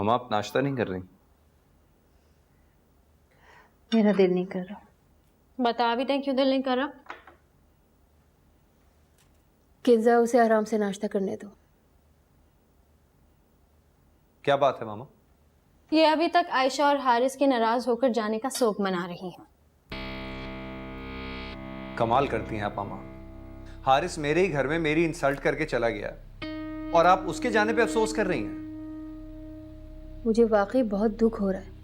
हम आप नाश्ता नहीं कर रही? मेरा दिल नहीं कर रहा। बता भी दें क्यों दिल नहीं कर रहा? किंजा उसे आराम से नाश्ता करने दो। क्या बात है मामा? ये अभी तक आयशा और हारिस के नाराज होकर जाने का शोक मना रही हैं। कमाल करती हैं आप मामा। हारिस मेरे ही घर में मेरी इंसल्ट करके चला गया और आप उसके जाने पे अफसोस कर रही हैं। मुझे वाकई बहुत दुख हो रहा है।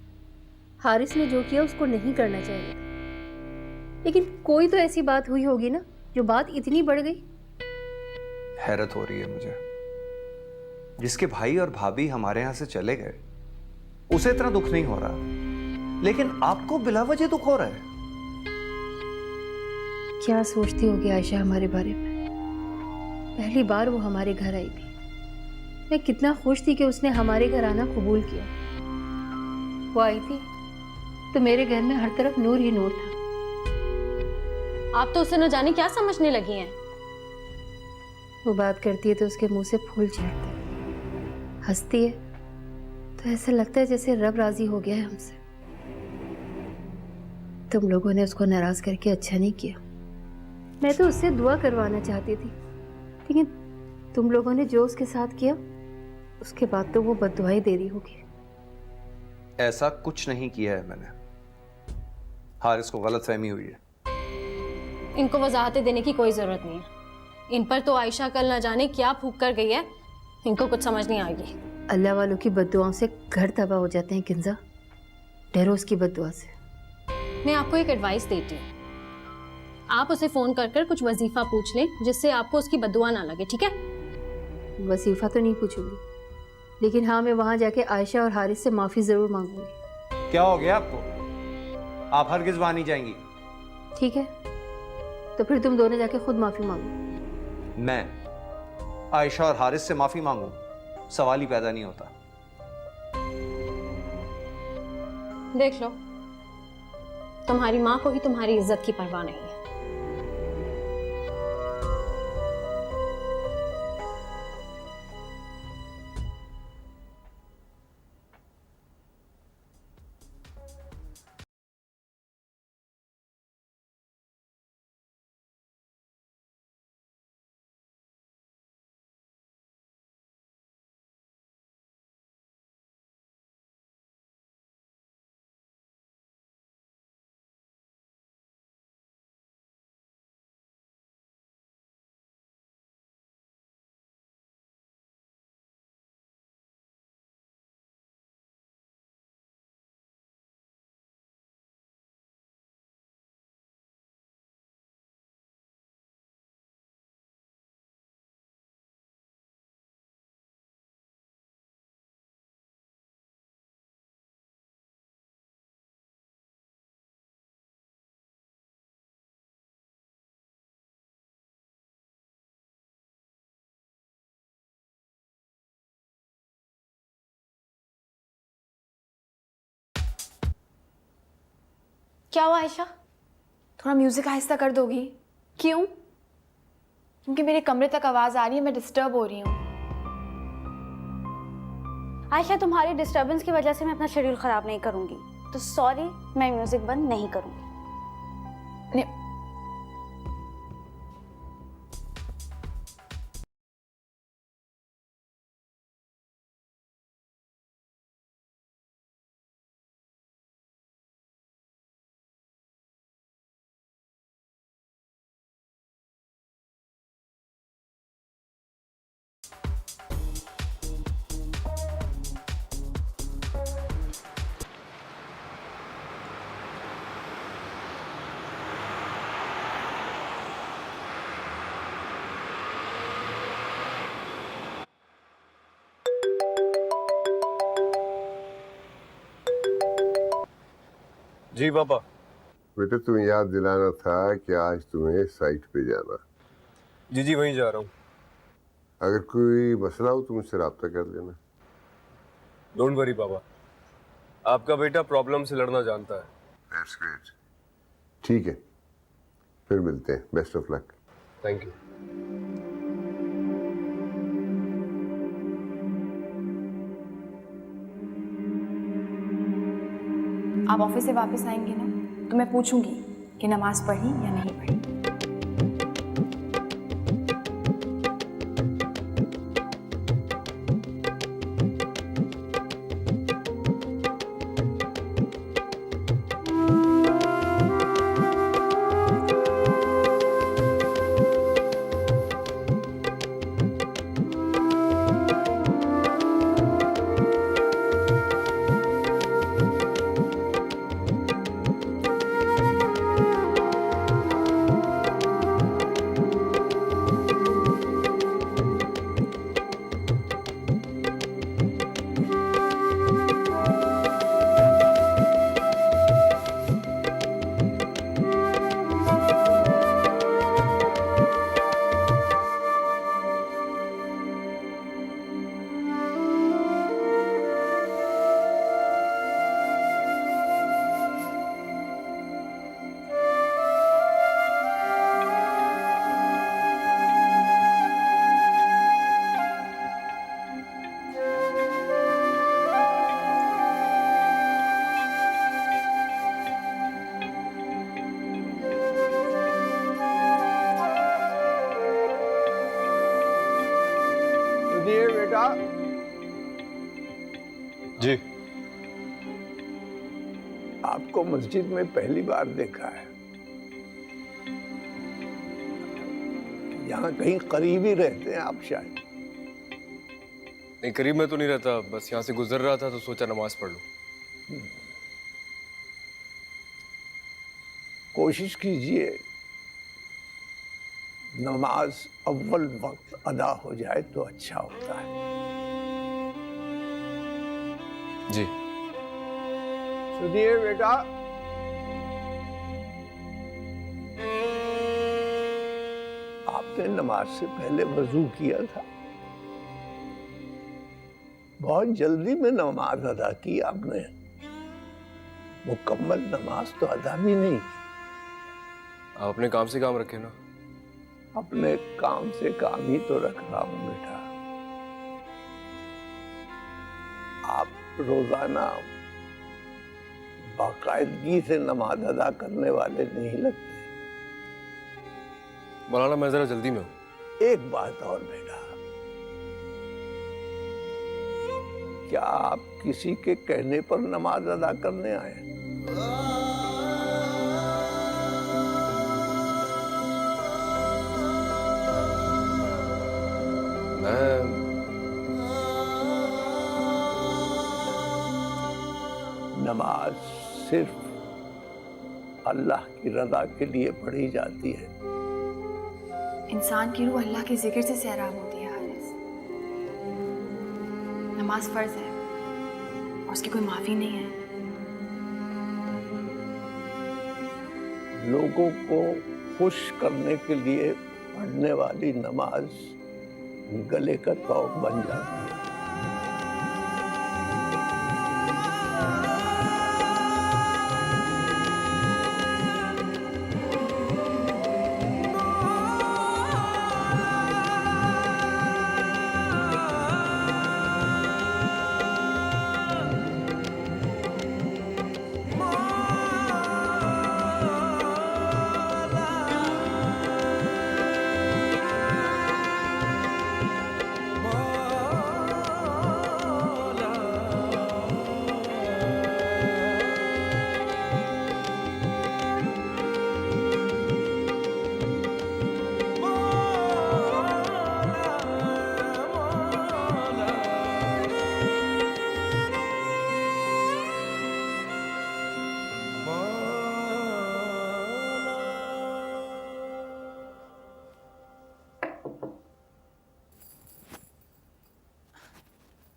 हारिस ने जो किया उसको नहीं करना चाहिए था, लेकिन कोई तो ऐसी बात हुई होगी ना जो बात इतनी बढ़ गई। हैरत हो रही है मुझे, जिसके भाई और भाभी हमारे यहां से चले गए उसे इतना दुख नहीं हो रहा, लेकिन आपको बिला वजह दुख हो रहा है। क्या सोचती होगी आयशा हमारे बारे में? पहली बार वो हमारे घर आई थी। मैं कितना खुश थी कि उसने हमारे घर आना कबूल किया। वो आई थी तो मेरे घर में हर तरफ नूर ही नूर था। आप तो उसे न जाने क्या समझने लगी हैं। वो बात करती है तो उसके मुंह से फूल झड़ते, हंसती है तो ऐसा लगता है जैसे रब राजी हो गया है हमसे। तुम लोगों ने उसको नाराज करके अच्छा नहीं किया। मैं तो उससे दुआ करवाना चाहती थी, लेकिन तुम लोगों ने जो उसके साथ किया उसके बाद तो वो बद्दुआएं दे रही होगी। ऐसा कुछ नहीं किया है मैंने। हारिस को गलतफहमी हुई है। इनको वजाहतें देने की कोई जरूरत नहीं है। इन पर तो आयशा कल न जाने क्या फूंक कर गई है, इनको कुछ समझ नहीं आएगी। अल्लाह वालों की बद्दुआओं से घर तबाह हो जाते हैं किंजा। डरो उसकी बद्दुआ से। मैं आपको एक एडवाइस देती हूँ, आप उसे फोन कर कर कुछ वजीफा पूछ लें जिससे आपको उसकी बद्दुआ ना लगे, ठीक है? वजीफा तो नहीं पूछूंगी, लेकिन हाँ मैं वहां जाके आयशा और हारिस से माफी जरूर मांगूंगी। क्या हो गया आपको? आप हरगिज वहां नहीं जाएंगी। ठीक है, तो फिर तुम दोनों जाके खुद माफी मांगो। मैं आयशा और हारिस से माफी मांगू? सवाल ही पैदा नहीं होता। देख लो, तुम्हारी माँ को ही तुम्हारी इज्जत की परवाह नहीं है। क्या हुआ आयशा? थोड़ा म्यूजिक आहिस्ता कर दोगी? क्यों? क्योंकि मेरे कमरे तक आवाज आ रही है, मैं डिस्टर्ब हो रही हूँ। आयशा, तुम्हारी डिस्टरबेंस की वजह से मैं अपना शेड्यूल खराब नहीं करूंगी, तो सॉरी, मैं म्यूजिक बंद नहीं करूंगी। नहीं, जी पापा। बेटे तुम्हें याद दिलाना था कि आज तुम्हें साइट पे जाना। जी जी वहीं जा रहा हूँ। अगर कोई मसला हो तो मुझसे रब्ता कर लेना। डोंट वरी पापा, आपका बेटा प्रॉब्लम से लड़ना जानता है। That's great. ठीक है, फिर मिलते हैं। Best of luck. Thank you. आप ऑफिस से वापस आएंगे ना, तो मैं पूछूंगी कि नमाज पढ़ी या नहीं पढ़ी। सुनिए बेटा, जी। आपको मस्जिद में पहली बार देखा है। यहाँ कहीं करीब ही रहते हैं आप शायद। नहीं, करीब में तो नहीं रहता, बस यहाँ से गुजर रहा था तो सोचा नमाज पढ़ लूं। कोशिश कीजिए नमाज अव्वल वक्त अदा हो जाए तो अच्छा होता है। जी। सुनिए बेटा, आपने नमाज से पहले वजू किया था। बहुत जल्दी में नमाज अदा की आपने, मुकम्मल नमाज तो अदा भी नहीं की। आप अपने काम से काम रखे ना। अपने काम से काम ही तो रख रहा हूं बेटा। आप रोजाना बाकायदगी से नमाज अदा करने वाले नहीं लगते। मौलाना मैं जरा जल्दी में हूँ। एक बात और बेटा, क्या आप किसी के कहने पर नमाज अदा करने आए? नमाज सिर्फ अल्लाह की रजा के लिए पढ़ी जाती है। इंसान की रूह अल्लाह के जिक्र से सैराब होती है हारिस। नमाज फर्ज है और उसकी कोई माफी नहीं है। लोगों को खुश करने के लिए पढ़ने वाली नमाज गले का तौक बन जाती है।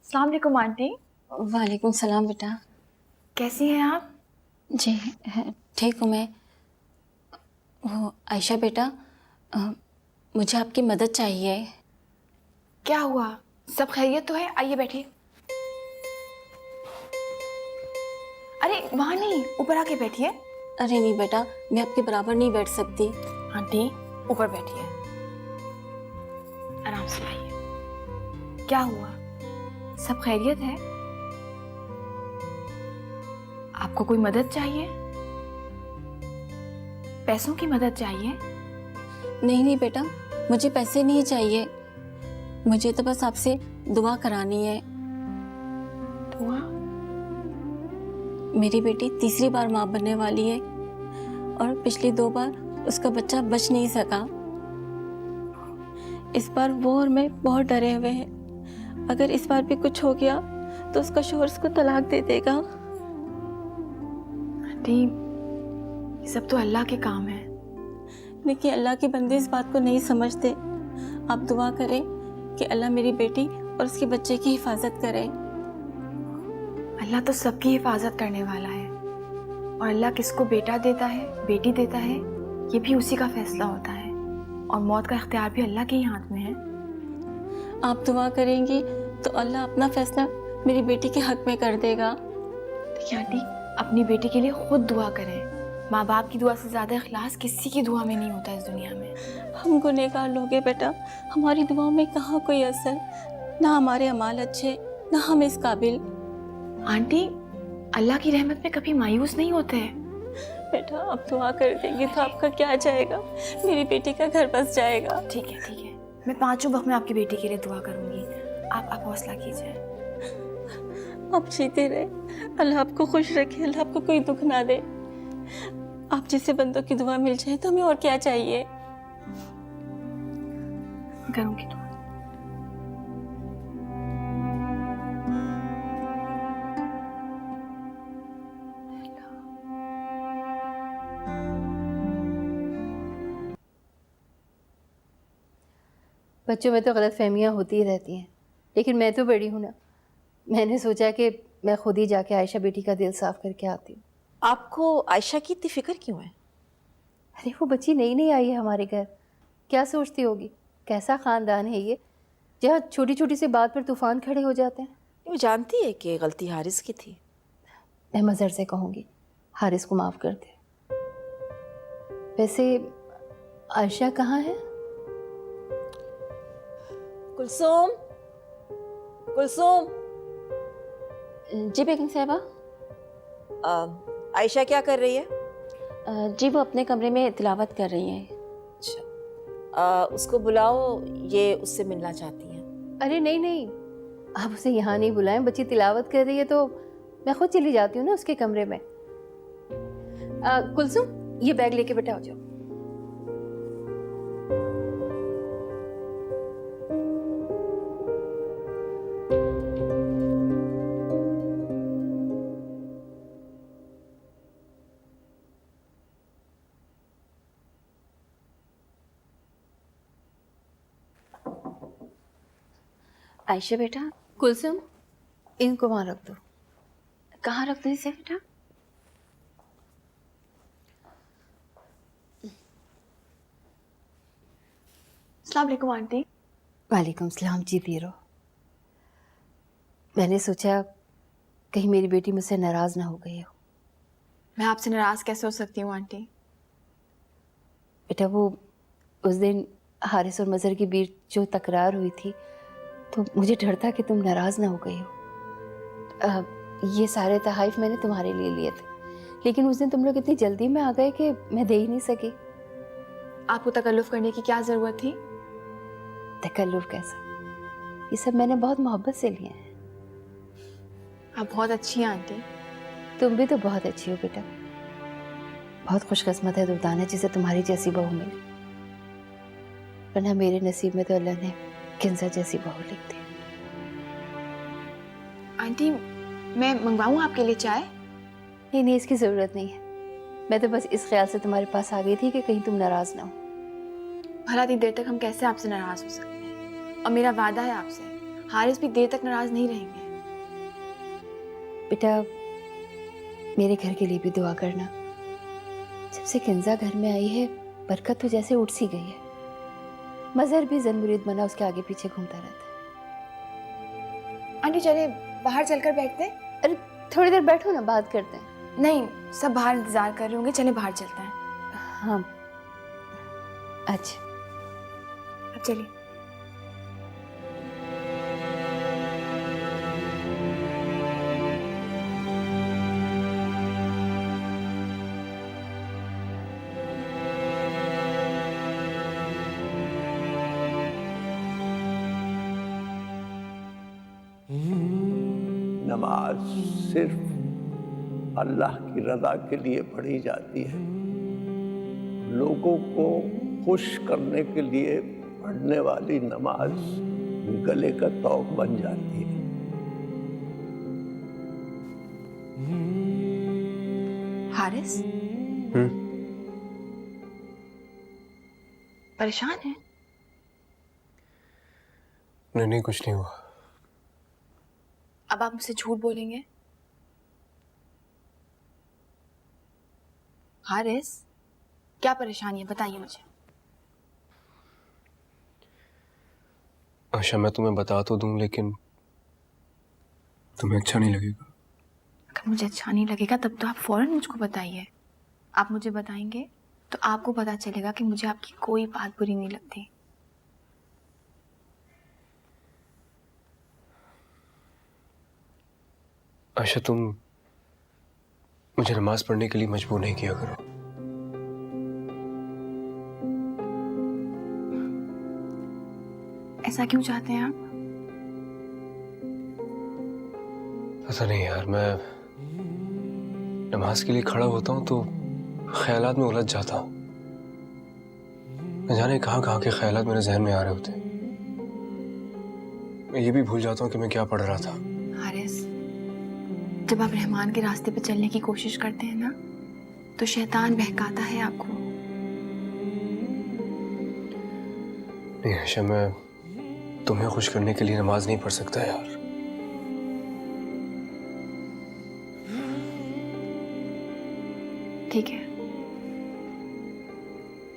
अस्सलाम वालेकुम आंटी। वालेकुम सलाम बेटा। कैसी हैं आप? जी ठीक हूँ मैं। वो आयशा बेटा, मुझे आपकी मदद चाहिए। क्या हुआ? सब खैरियत तो है? आइए बैठिए। अरे वहाँ नहीं, ऊपर आके बैठिए। अरे नहीं बेटा, मैं आपके बराबर नहीं बैठ सकती। आंटी ऊपर बैठिए, आराम से आइए। क्या हुआ? सब खैरियत है? आप आपको कोई मदद चाहिए? पैसों की मदद चाहिए? नहीं नहीं बेटा, मुझे पैसे नहीं चाहिए, मुझे तो बस आपसे दुआ करानी है। दुआ? मेरी बेटी तीसरी बार माँ बनने वाली है और पिछली 2 बार उसका बच्चा बच नहीं सका। इस बार वो और मैं बहुत डरे हुए हैं। अगर इस बार भी कुछ हो गया तो उसका शौहर उसको तलाक दे देगा। आंटी, ये सब तो अल्लाह के काम है। लेकिन अल्लाह के बंदे इस बात को नहीं समझते। आप दुआ करें कि अल्लाह मेरी बेटी और उसके बच्चे की हिफाजत करे। अल्लाह तो सबकी हिफाजत करने वाला है, और अल्लाह किसको बेटा देता है, बेटी देता है, ये भी उसी का फैसला होता है, और मौत का इख्तियार भी अल्लाह के ही हाथ में है। आप दुआ करेंगी तो अल्लाह अपना फैसला मेरी बेटी के हक में कर देगा। देखिए आंटी, अपनी बेटी के लिए खुद दुआ करें। माँ बाप की दुआ से ज़्यादा इखलास किसी की दुआ में नहीं होता इस दुनिया में। हम गुनहगार लोग हैं बेटा, हमारी दुआओं में कहाँ कोई असर, ना हमारे अमाल अच्छे, ना हम इस काबिल। आंटी, अल्लाह की रहमत में कभी मायूस नहीं होते हैं। बेटा आप दुआ कर देंगे तो आपका क्या जाएगा, मेरी बेटी का घर बस जाएगा। ठीक है ठीक है, मैं 5 वक्त में आपकी बेटी के लिए दुआ करूंगी। आप हौसला कीजिए। आप जीते रहे, अल्लाह आपको खुश रखे, अल्लाह आपको कोई दुख ना दे। आप जैसे बंदों की दुआ मिल जाए तो हमें और क्या चाहिए। करूंगी दुआ। बच्चों में तो गलतफहमियाँ होती ही रहती हैं, लेकिन मैं तो बड़ी हूँ ना। मैंने सोचा कि मैं खुद ही जाके आयशा बेटी का दिल साफ करके आती हूँ। आपको आयशा की इतनी फिक्र क्यों है? अरे वो बच्ची नई नई आई है हमारे घर, क्या सोचती होगी कैसा ख़ानदान है ये, जहाँ छोटी छोटी सी बात पर तूफ़ान खड़े हो जाते हैं। वो जानती है कि गलती हारिस की थी। मैं मज़र से कहूँगी हारिस को माफ़ कर दे। वैसे आयशा कहाँ है? कुलसुम, कुलसुम। जी बेगम साहिबा। आयशा क्या कर रही है? जी वो अपने कमरे में तिलावत कर रही हैं। अच्छा, उसको बुलाओ, ये उससे मिलना चाहती हैं। अरे नहीं नहीं, आप उसे यहाँ नहीं बुलाएं, बच्ची तिलावत कर रही है तो मैं खुद चली जाती हूँ ना उसके कमरे में। कुलसुम, ये बैग लेके बेटा हो जाओ। आयशा बेटा। कुलसुम, इनको वहाँ रख दो। कहाँ रख दूँ इसे बेटा? अस्सलाम वालेकुम आंटी। वालेकुम सलाम, जीती रहो। मैंने सोचा कहीं मेरी बेटी मुझसे नाराज़ ना हो गई हो। मैं आपसे नाराज़ कैसे हो सकती हूँ आंटी? बेटा वो उस दिन हारिस और मज़र के बीच जो तकरार हुई थी तो मुझे डर था कि तुम नाराज़ ना हो गई हो। ये सारे तोहफ़े मैंने तुम्हारे लिए लिए थे, लेकिन उस दिन तुम लोग इतनी जल्दी में आ गए कि मैं दे ही नहीं सकी। आपको तकल्लुफ़ करने की क्या ज़रूरत थी? तकल्लुफ़ कैसा, ये सब मैंने बहुत मोहब्बत से लिए हैं। आप बहुत अच्छी हैं आंटी। तुम भी तो बहुत अच्छी हो बेटा, बहुत खुशकिस्मत है दुर्दाना जिसे तुम्हारी जैसी बहू मिली, वरना मेरे नसीब में तो अल्लाह ने किंजा जैसी बहू लिख दी। आंटी, मैं मंगवाऊँ आपके लिए चाय? नहीं नहीं, इसकी ज़रूरत नहीं है। मैं तो बस इस ख्याल से तुम्हारे पास आ गई थी कि कहीं तुम नाराज़ ना हो। भला इतनी देर तक हम कैसे आपसे नाराज़ हो सकते हैं? और मेरा वादा है आपसे, हारिस भी देर तक नाराज़ नहीं रहेंगे। बेटा मेरे घर के लिए भी दुआ करना। जब से किंजा घर में आई है बरकत तो जैसे उठ सी गई है। मज़हर भी जन मुरीद बना उसके आगे पीछे घूमता रहता है। आंटी चले बाहर चलकर बैठते हैं। अरे थोड़ी देर बैठो ना, बात करते हैं। नहीं, सब बाहर इंतज़ार कर रहे होंगे, चले बाहर चलते हैं। हाँ अच्छा, अब चलिए। नमाज सिर्फ अल्लाह की रजा के लिए पढ़ी जाती है। लोगों को खुश करने के लिए पढ़ने वाली नमाज गले का तौक बन जाती है। हारिस परेशान है? नहीं नहीं, कुछ नहीं हुआ। अब आप मुझसे झूठ बोलेंगे? हारिस, क्या परेशानी है बताइए मुझे। आशा, मैं तुम्हें बता तो दूं, लेकिन तुम्हें अच्छा नहीं लगेगा। अगर मुझे अच्छा नहीं लगेगा तब तो आप फौरन मुझको बताइए। आप मुझे बताएंगे तो आपको पता चलेगा कि मुझे आपकी कोई बात बुरी नहीं लगती। आशा, तुम मुझे नमाज पढ़ने के लिए मजबूर नहीं किया करो। ऐसा क्यों चाहते हैं आप? पता नहीं यार, मैं नमाज के लिए खड़ा होता हूँ तो ख्यालात में उलझ जाता हूँ। न जाने कहाँ कहाँ के ख्यालात मेरे जहन में आ रहे होते हैं। मैं ये भी भूल जाता हूँ कि मैं क्या पढ़ रहा था। हारिस, जब आप रहमान के रास्ते पर चलने की कोशिश करते हैं ना, तो शैतान बहकाता है आपको। नहीं आशा, मैं तुम्हें खुश करने के लिए नमाज नहीं पढ़ सकता यार। ठीक है,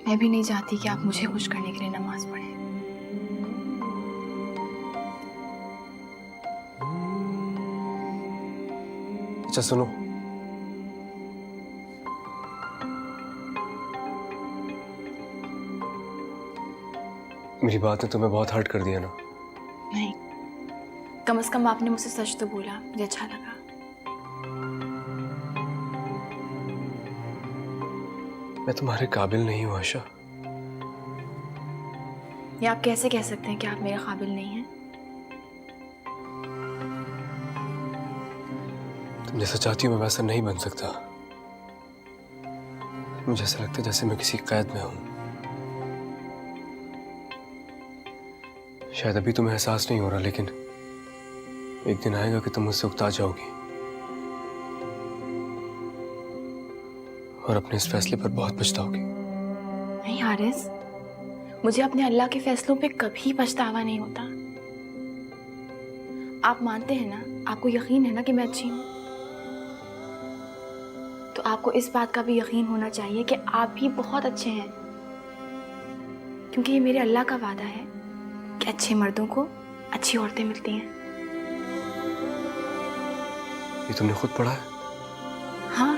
मैं भी नहीं चाहती कि आप मुझे खुश करने के लिए नमाज पढ़ें। अच्छा सुनो, मेरी बात ने तुम्हें बहुत हर्ट कर दिया ना? नहीं, कम से कम आपने मुझसे सच तो बोला, मुझे अच्छा लगा। मैं तुम्हारे काबिल नहीं हूँ आशा। या आप कैसे कह सकते हैं कि आप मेरे काबिल नहीं हैं? तुम जैसा चाहती हो मैं वैसा नहीं बन सकता। मुझे ऐसा लगता है जैसे मैं किसी कैद में हूं। शायद अभी तुम्हें एहसास नहीं हो रहा, लेकिन एक दिन आएगा कि तुम मुझसे उकता जाओगी और अपने इस फैसले पर बहुत पछताओगी। नहीं हारिस, मुझे अपने अल्लाह के फैसलों पे कभी पछतावा नहीं होता। आप मानते हैं ना, आपको यकीन है ना कि मैं अच्छी हूं, तो आपको इस बात का भी यकीन होना चाहिए कि आप भी बहुत अच्छे हैं, क्योंकि ये मेरे अल्लाह का वादा है कि अच्छे मर्दों को अच्छी औरतें मिलती हैं। ये तुमने खुद पढ़ा है? हाँ,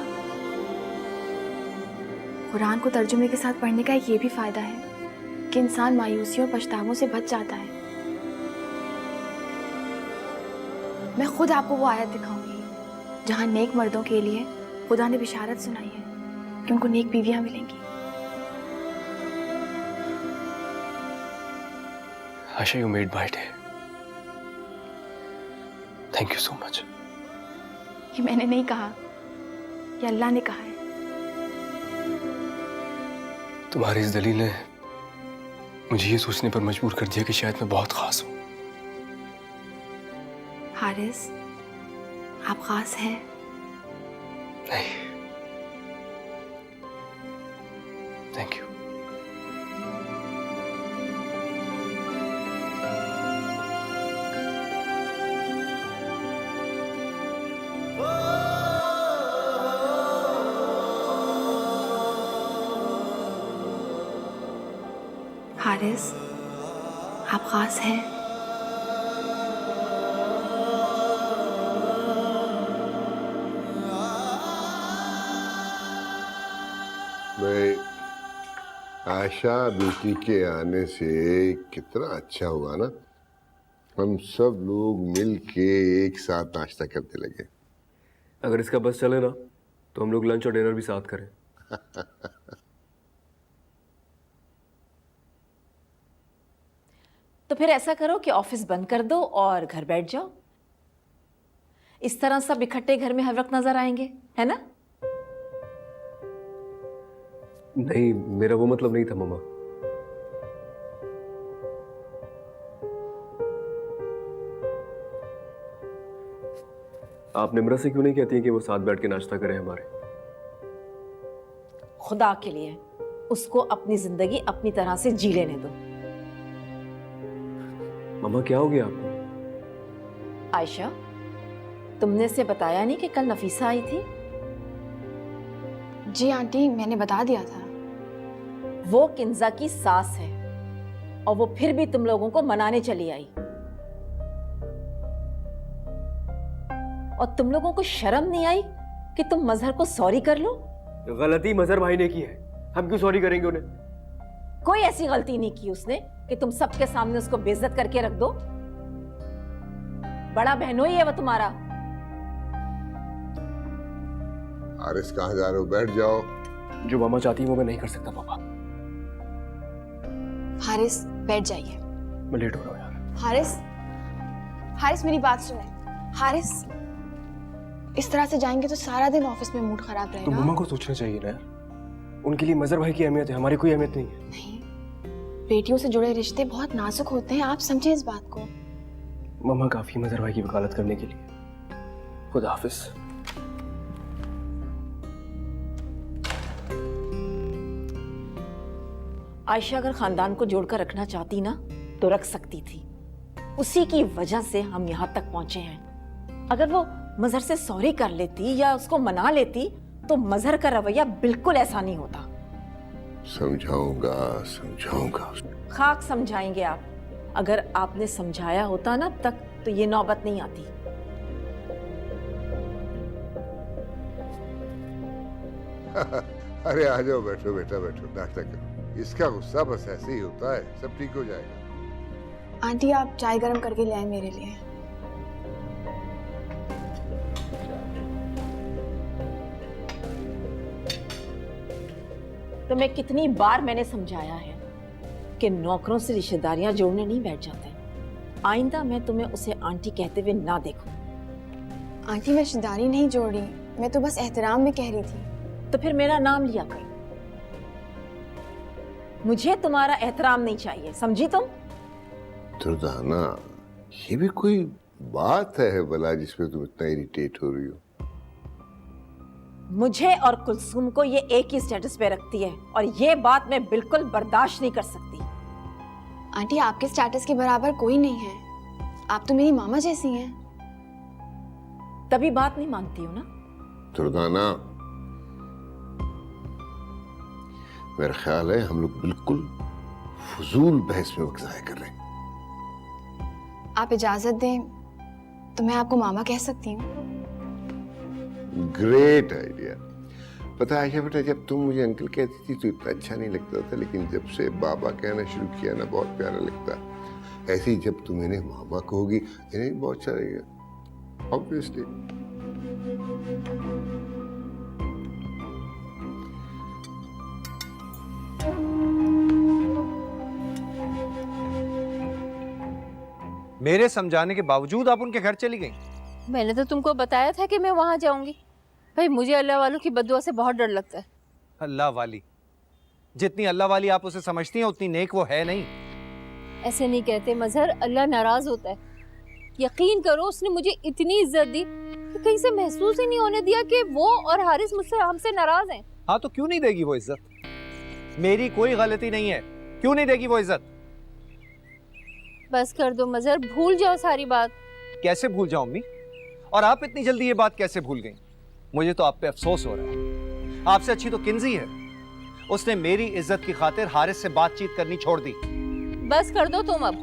कुरान को तर्जुमे के साथ पढ़ने का एक ये भी फायदा है कि इंसान मायूसी और पछतावों से बच जाता है। मैं खुद आपको वो आयत दिखाऊंगी जहां नेक मर्दों के लिए खुदा ने बिशारत सुनाई है कि उनको नेक बीवियां मिलेंगी। Asha, you made my day. Thank you so much. ये मैंने नहीं कहा, ये अल्लाह ने कहा है। तुम्हारी इस दलील ने मुझे ये सोचने पर मजबूर कर दिया कि शायद मैं बहुत खास हूं। हारिस, आप खास हैं। नहीं, थैंक यू। हारिस, आप खास हैं। मैं आशा बेटी के आने से कितना अच्छा हुआ ना, हम सब लोग मिल के एक साथ नाश्ता करने लगे। अगर इसका बस चले ना तो हम लोग लंच और डिनर भी साथ करें। तो फिर ऐसा करो कि ऑफिस बंद कर दो और घर बैठ जाओ। इस तरह सब इकट्ठे घर में हर वक्त नजर आएंगे, है ना? नहीं, मेरा वो मतलब नहीं था मम्मा। आप निम्रा से क्यों नहीं कहती हैं कि वो साथ बैठ के नाश्ता करें हमारे? खुदा के लिए उसको अपनी जिंदगी अपनी तरह से जी लेने दो। मम्मा क्या हो गया आपको? आयशा, तुमने से बताया नहीं कि कल नफीसा आई थी? जी आंटी, मैंने बता दिया था। वो किंजा की सास है और वो फिर भी तुम लोगों को मनाने चली आई। और तुम लोगों को शर्म नहीं आई कि तुम मजहर को सॉरी कर लो? गलती मजहर भाई ने की है, हम क्यों सॉरी करेंगे उन्हें? कोई ऐसी गलती नहीं की उसने कि तुम सबके सामने उसको बेइज्जत करके रख दो। बड़ा बहनोई है वो तुम्हारा। हारिस कहाँ जा रहे हो? बैठ जाओ। जो मामा चाहती है वो मैं नहीं कर सकता पापा। हारिस बैठ जाइए। मैं लेट हो रहा हूँ यार। हारिस, हारिस मेरी बात सुने। हारिस, इस तरह से जाएंगे तो सारा दिन ऑफिस में मूड खराब तो रहेगा। मम्मा को सोचना चाहिए ना यार, उनके लिए मजहर भाई की अहमियत है, हमारी कोई अहमियत नहीं है। नहीं, बेटियों से जुड़े रिश्ते बहुत नाजुक होते हैं, आप समझे इस बात को। मम्मा काफी मजहर भाई की वकालत करने के लिए। खुदा हाफिज। आयशा अगर खानदान को जोड़कर रखना चाहती ना तो रख सकती थी। उसी की वजह से हम यहाँ तक पहुंचे हैं। अगर वो मजहर से सॉरी कर लेती या उसको मना लेती तो मजहर का रवैया बिल्कुल ऐसा नहीं होता। समझाऊंगा समझाऊंगा। खाक समझाएंगे आप। अगर आपने समझाया होता ना अब तक तो ये नौबत नहीं आती। अरे आ जाओ, बैठो बेटा बैठो, नाश्ता करो। इसका गुस्सा बस ऐसे ही होता है, सब ठीक हो जाएगा। आंटी आप चाय गर्म करके ले आए मेरे लिए। तो मैं कितनी बार मैंने समझाया है कि नौकरों से रिश्तेदारियां जोड़ने नहीं बैठ जाते। आइंदा मैं तुम्हें उसे आंटी कहते हुए ना देखूं। आंटी मैं रिश्तेदारी नहीं जोड़ रही, मैं तो बस एहतराम में कह रही थी। तो फिर मेरा नाम लिया कर। मुझे तुम्हारा एहतराम नहीं चाहिए, समझी तुम? दुर्दाना, ये भी कोई बात है भला जिसपे तुम इतना इरिटेट हो रही हो? मुझे और कुलसुम को ये एक ही स्टेटस पे रखती है और ये बात मैं बिल्कुल बर्दाश्त नहीं कर सकती। आंटी आपके स्टेटस के बराबर कोई नहीं है, आप तो मेरी मामा जैसी हैं। तभी बात नहीं मानती हो ना? दुर्दाना, मेरा ख्याल है हम लोग बिल्कुल फजूल बहस में वक्त ज़ाया कर रहे हैं। आप इजाजत दें तो मैं आपको मामा कह सकती हूँ। Great idea. पता है आयशा बेटा, जब तुम मुझे अंकल कहती थी तो इतना अच्छा नहीं लगता था, लेकिन जब से बाबा कहना शुरू किया ना बहुत प्यारा लगता है। ऐसे ही जब तुम इन्हें मामा कहोगी इन्हें भी बहुत अच्छा लगेगा ऑब्वियसली। मेरे समझाने के बावजूद आप उनके घर चली गई? मैंने तो तुमको बताया था कि मैं वहां जाऊंगी। भाई मुझे अल्लाह वालों की बद्दुआ से बहुत डर लगता है। अल्लाह वाली? जितनी अल्लाह वाली आप उसे समझती हैं उतनी नेक वो है नहीं। ऐसे नहीं कहते मजहर, अल्लाह नाराज होता है। यकीन करो उसने मुझे इतनी इज्जत दी कि कहीं से महसूस ही नहीं होने दिया कि वो और हारिस मुझसे हमसे नाराज हैं। हाँ तो क्यों नहीं देगी वो इज्जत? मेरी कोई गलती नहीं है, क्यों नहीं देगी वो इज्जत? बस कर दो मजहर, भूल जाओ सारी बात। कैसे भूल जाऊं अम्मी? और आप इतनी जल्दी ये बात कैसे भूल गई? मुझे तो आप पे अफसोस हो रहा है। आपसे अच्छी तो किंजी है, उसने मेरी इज्जत की खातिर हारिस से बातचीत करनी छोड़ दी। बस कर दो तुम अब,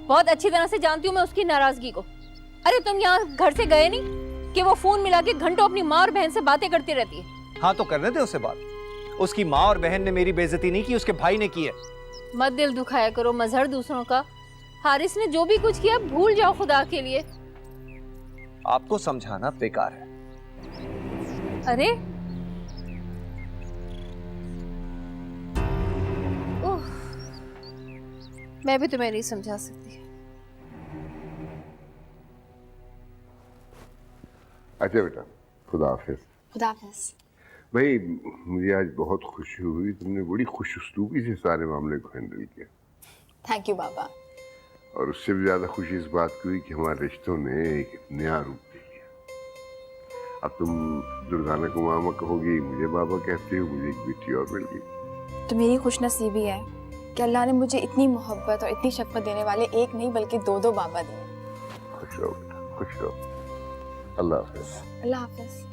बहुत अच्छी तरह से जानती हूँ मैं उसकी नाराजगी को। अरे तुम यहाँ घर से गए नहीं कि वो फोन मिला के घंटों अपनी माँ और बहन से बातें करती रहती है। हाँ तो करने दे उसे बात। उसकी माँ और बहन ने मेरी बेइज्जती नहीं की, उसके भाई ने की है। मत दिल दुखाया करो मजहर दूसरों का। हारिस ने जो भी कुछ किया भूल जाओ खुदा के लिए। आपको समझाना बेकार है। अरे ओह, मैं भी तुम्हें नहीं समझा सकती। अच्छा बेटा, खुदा हाफिज। खुदा हाफिज। भाई मुझे आज बहुत खुशी हुई, तुमने बड़ी खुश उस्लूबी से सारे मामले को हैंडल किया। थैंक यू बाबा। और उससे भी ज्यादा खुशी इस बात की हुई कि हमारे रिश्तों ने एक नया रूप ले लिया। अब तुम दुर्गाना को मामा कहोगी, मुझे बाबा कहते हो, मुझे एक बेटी और मिल गई। तो मेरी खुशनसीबी है कि अल्लाह ने मुझे इतनी मोहब्बत और इतनी शफकत देने वाले एक नहीं बल्कि दो बाबा दिए। खुश रहो बेटा, खुश रहो। अल्लाह हाफिज। अल्लाह हाफिज।